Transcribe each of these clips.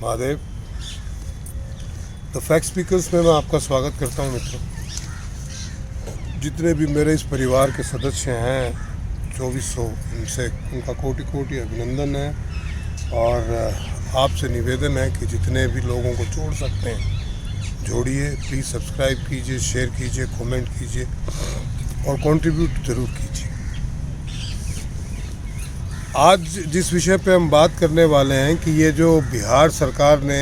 Mahadev the fact speakers में मैं आपका स्वागत करता हूं मित्रों। जितने भी मेरे इस परिवार के सदस्य हैं 2400, उनसे उनका कोटि कोटि अभिनंदन है और आपसे निवेदन है कि जितने भी लोगों को जोड़ सकते हैं जोड़िए। प्लीज़ सब्सक्राइब कीजिए, शेयर कीजिए, कमेंट कीजिए और कंट्रीब्यूट ज़रूर कीजिए। आज जिस विषय पे हम बात करने वाले हैं कि ये जो बिहार सरकार ने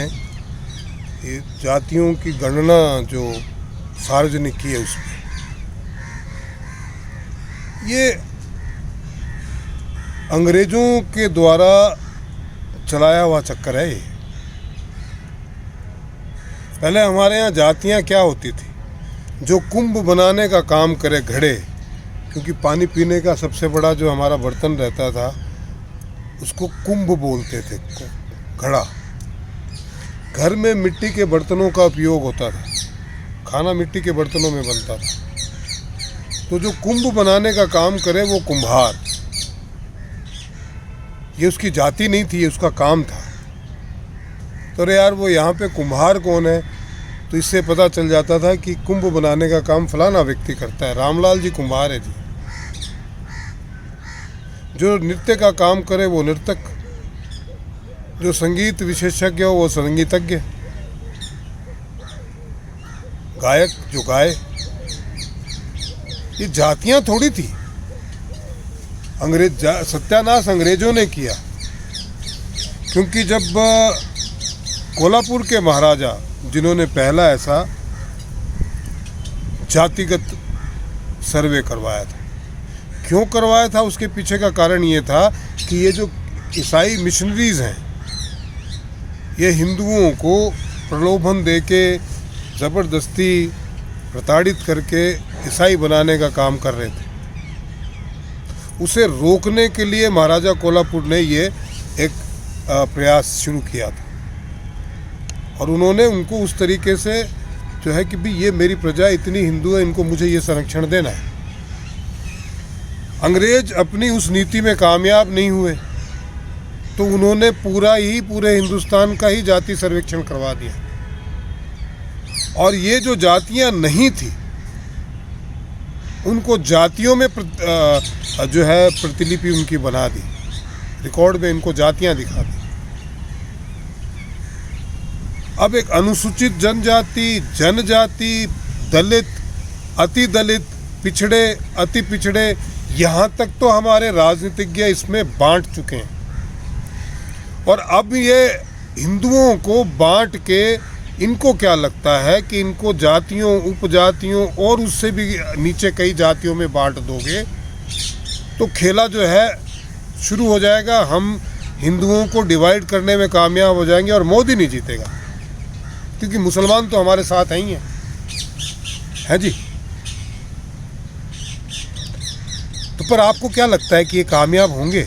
ये जातियों की गणना जो सार्वजनिक की है उसमें ये अंग्रेज़ों के द्वारा चलाया हुआ चक्कर है। ये पहले हमारे यहाँ जातियाँ क्या होती थी, जो कुंभ बनाने का काम करे घड़े, क्योंकि पानी पीने का सबसे बड़ा जो हमारा बर्तन रहता था उसको कुंभ बोलते थे, घड़ा। घर में मिट्टी के बर्तनों का उपयोग होता था, खाना मिट्टी के बर्तनों में बनता था। तो जो कुंभ बनाने का काम करे वो कुम्हार, ये उसकी जाति नहीं थी, ये उसका काम था। तो अरे यार वो यहाँ पे कुम्हार कौन है, तो इससे पता चल जाता था कि कुंभ बनाने का काम फलाना व्यक्ति करता है, रामलाल जी कुम्हार है जी। जो नृत्य का काम करे वो नर्तक, जो संगीत विशेषज्ञ हो वो संगीतज्ञ, गायक जो गाए। ये जातियां थोड़ी थी। सत्यानाश अंग्रेजों ने किया, क्योंकि जब कोल्हापुर के महाराजा जिन्होंने पहला ऐसा जातिगत सर्वे करवाया था, क्यों करवाया था उसके पीछे का कारण ये था कि ये जो ईसाई मिशनरीज हैं ये हिंदुओं को प्रलोभन देके ज़बरदस्ती प्रताड़ित करके ईसाई बनाने का काम कर रहे थे। उसे रोकने के लिए महाराजा कोल्हापुर ने ये एक प्रयास शुरू किया था और उन्होंने उनको उस तरीके से जो है कि भी ये मेरी प्रजा इतनी हिंदू है, इनको मुझे ये संरक्षण देना है। अंग्रेज अपनी उस नीति में कामयाब नहीं हुए तो उन्होंने पूरे हिंदुस्तान का ही जाति सर्वेक्षण करवा दिया और ये जो जातियां नहीं थी उनको जातियों में जो है प्रतिलिपि उनकी बना दी, रिकॉर्ड में इनको जातियां दिखा दी। अब एक अनुसूचित जनजाति, जनजाति, दलित, अति दलित, पिछड़े, अति पिछड़े, यहाँ तक तो हमारे राजनीतिज्ञ इसमें बांट चुके हैं और अब ये हिंदुओं को बांट के इनको क्या लगता है कि इनको जातियों, उपजातियों और उससे भी नीचे कई जातियों में बांट दोगे तो खेला जो है शुरू हो जाएगा। हम हिंदुओं को डिवाइड करने में कामयाब हो जाएंगे और मोदी नहीं जीतेगा, क्योंकि मुसलमान तो हमारे साथ ही हैं, है जी। तो पर आपको क्या लगता है कि ये कामयाब होंगे?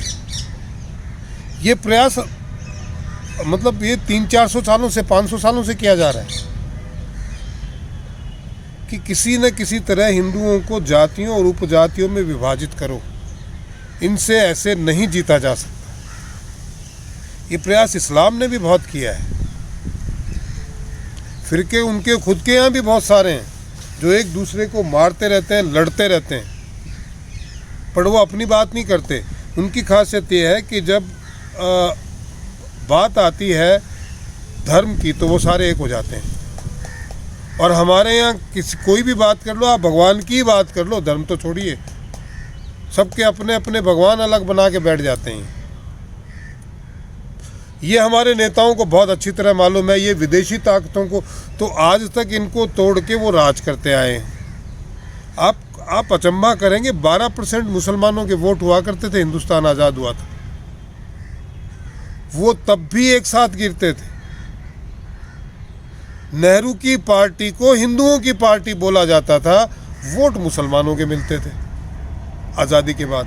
ये प्रयास मतलब ये 300-400 सालों से, 500 सालों से किया जा रहा है कि किसी न किसी तरह हिंदुओं को जातियों और उपजातियों में विभाजित करो, इनसे ऐसे नहीं जीता जा सकता। ये प्रयास इस्लाम ने भी बहुत किया है। फिरके उनके खुद के यहाँ भी बहुत सारे हैं जो एक दूसरे को मारते रहते हैं, लड़ते रहते हैं, पर वो अपनी बात नहीं करते। उनकी खासियत ये है कि जब बात आती है धर्म की तो वो सारे एक हो जाते हैं। और हमारे यहाँ कोई भी बात कर लो, आप भगवान की बात कर लो, धर्म तो छोड़िए, सबके अपने अपने भगवान अलग बना के बैठ जाते हैं। ये हमारे नेताओं को बहुत अच्छी तरह मालूम है। ये विदेशी ताकतों को तो आज तक इनको तोड़ के वो राज करते आए हैं। आप अचंभा करेंगे, 12% मुसलमानों के वोट हुआ करते थे हिंदुस्तान आज़ाद हुआ था, वो तब भी एक साथ गिरते थे। नेहरू की पार्टी को हिंदुओं की पार्टी बोला जाता था, वोट मुसलमानों के मिलते थे आज़ादी के बाद।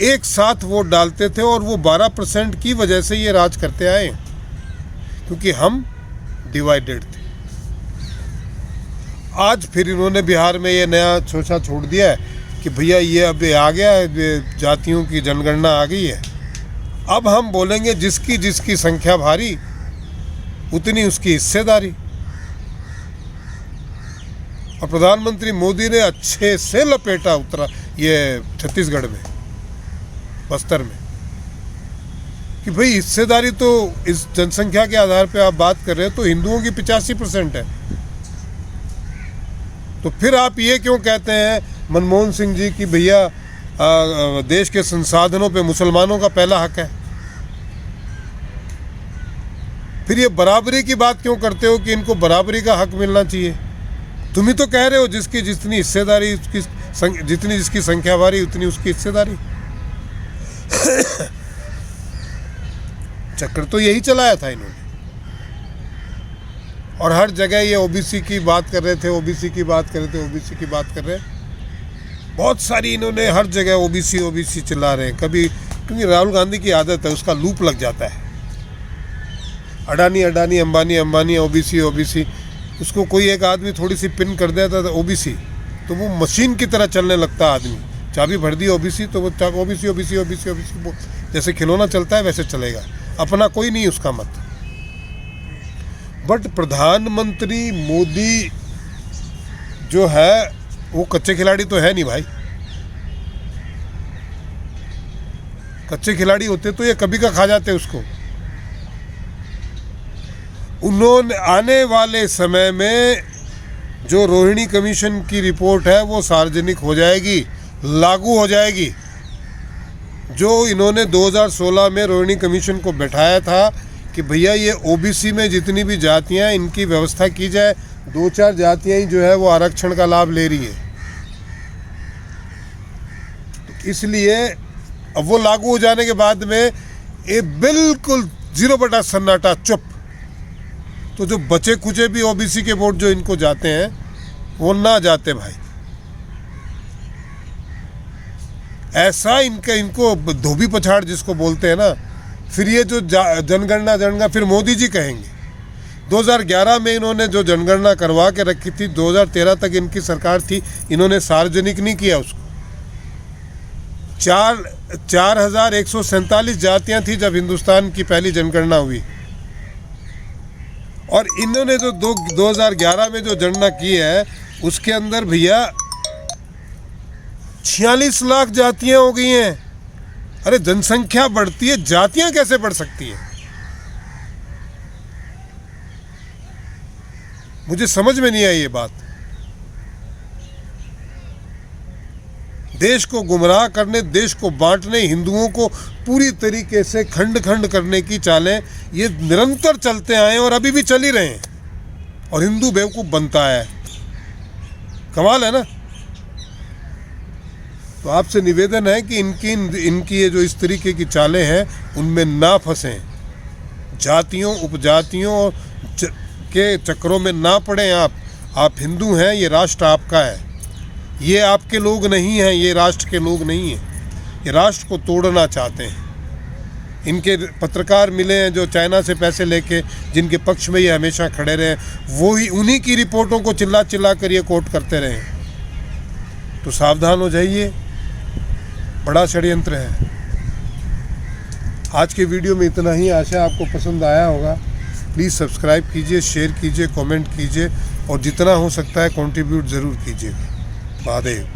एक साथ वोट डालते थे और वो 12% की वजह से ये राज करते आए, क्योंकि हम डिवाइडेड थे। आज फिर इन्होंने बिहार में ये नया सोचा छोड़ दिया है कि भैया ये अब आ गया है, जातियों की जनगणना आ गई है, अब हम बोलेंगे जिसकी जिसकी संख्या भारी उतनी उसकी हिस्सेदारी। और प्रधानमंत्री मोदी ने अच्छे से लपेटा उतरा ये छत्तीसगढ़ में, बस्तर में, कि भाई हिस्सेदारी तो इस जनसंख्या के आधार पे आप बात कर रहे हैं तो हिंदुओं की 85% है। तो फिर आप ये क्यों कहते हैं मनमोहन सिंह जी कि भैया देश के संसाधनों पे मुसलमानों का पहला हक है? फिर ये बराबरी की बात क्यों करते हो कि इनको बराबरी का हक मिलना चाहिए? तुम ही तो कह रहे हो जिसकी जितनी हिस्सेदारी, जितनी जिसकी संख्या भारी उतनी उसकी हिस्सेदारी। चक्कर तो यही चलाया था इन्होंने। और हर जगह ये ओबीसी की बात कर रहे थे, ओबीसी की बात कर रहे थे, ओबीसी की बात कर रहे हैं। बहुत सारी इन्होंने हर जगह ओबीसी ओबीसी चिल्ला रहे हैं। कभी, क्योंकि राहुल गांधी की आदत है, उसका लूप लग जाता है। अडानी अडानी, अंबानी अंबानी, ओबीसी ओबीसी, उसको कोई एक आदमी थोड़ी सी पिन कर देता था ओबीसी, तो वो मशीन की तरह चलने लगता है। आदमी चाबी भर दी ओबीसी तो वो ओबीसी ओबीसी ओबीसी ओबीसी, जैसे खिलौना चलता है वैसे चलेगा, अपना कोई नहीं उसका मत। बट प्रधानमंत्री मोदी जो है वो कच्चे खिलाड़ी तो है नहीं भाई। कच्चे खिलाड़ी होते तो ये कभी का खा जाते उसको। उन्होंने आने वाले समय में जो रोहिणी कमीशन की रिपोर्ट है वो सार्वजनिक हो जाएगी, लागू हो जाएगी। जो इन्होंने 2016 में रोहिणी कमीशन को बैठाया था कि भैया ये ओबीसी में जितनी भी जातियां हैं इनकी व्यवस्था की जाए, 2-4 जातियां ही जो है वो आरक्षण का लाभ ले रही है। तो इसलिए अब वो लागू हो जाने के बाद में ये बिल्कुल 0 सन्नाटा, चुप। तो जो बचे खुचे भी ओबीसी के वोट जो इनको जाते हैं वो ना जाते भाई। ऐसा इनको धोबी पछाड़ जिसको बोलते हैं ना, फिर ये जो जनगणना फिर मोदी जी कहेंगे। 2011 में इन्होंने जो जनगणना करवा के रखी थी, 2013 तक इनकी सरकार थी, इन्होंने सार्वजनिक नहीं किया उसको। 4147 जातियां थी जब हिंदुस्तान की पहली जनगणना हुई। और इन्होंने जो 2011 में जो जनगणना की है उसके अंदर भैया 46 लाख जातियां हो गई हैं। अरे जनसंख्या बढ़ती है, जातियां कैसे बढ़ सकती हैं? मुझे समझ में नहीं आई ये बात। देश को गुमराह करने, देश को बांटने, हिंदुओं को पूरी तरीके से खंड खंड करने की चालें ये निरंतर चलते आए और अभी भी चल ही रहे हैं। और हिंदू बेवकूफ़ बनता है। कमाल है ना। तो आपसे निवेदन है कि इनकी ये जो इस तरीके की चालें हैं उनमें ना फंसें, जातियों उपजातियों के चक्करों में ना पड़ें। आप हिंदू हैं, ये राष्ट्र आपका है, ये आपके लोग नहीं हैं, ये राष्ट्र के लोग नहीं हैं। ये राष्ट्र को तोड़ना चाहते हैं। इनके पत्रकार मिले हैं जो चाइना से पैसे लेके, जिनके पक्ष में ये हमेशा खड़े रहे, वो ही उन्हीं की रिपोर्टों को चिल्ला चिल्ला कर ये कोट करते रहे। तो सावधान हो जाइए, बड़ा षड्यंत्र है। आज के वीडियो में इतना ही। आशा आपको पसंद आया होगा। प्लीज़ सब्सक्राइब कीजिए, शेयर कीजिए, कमेंट कीजिए और जितना हो सकता है कंट्रीब्यूट ज़रूर कीजिएगा। महादेव।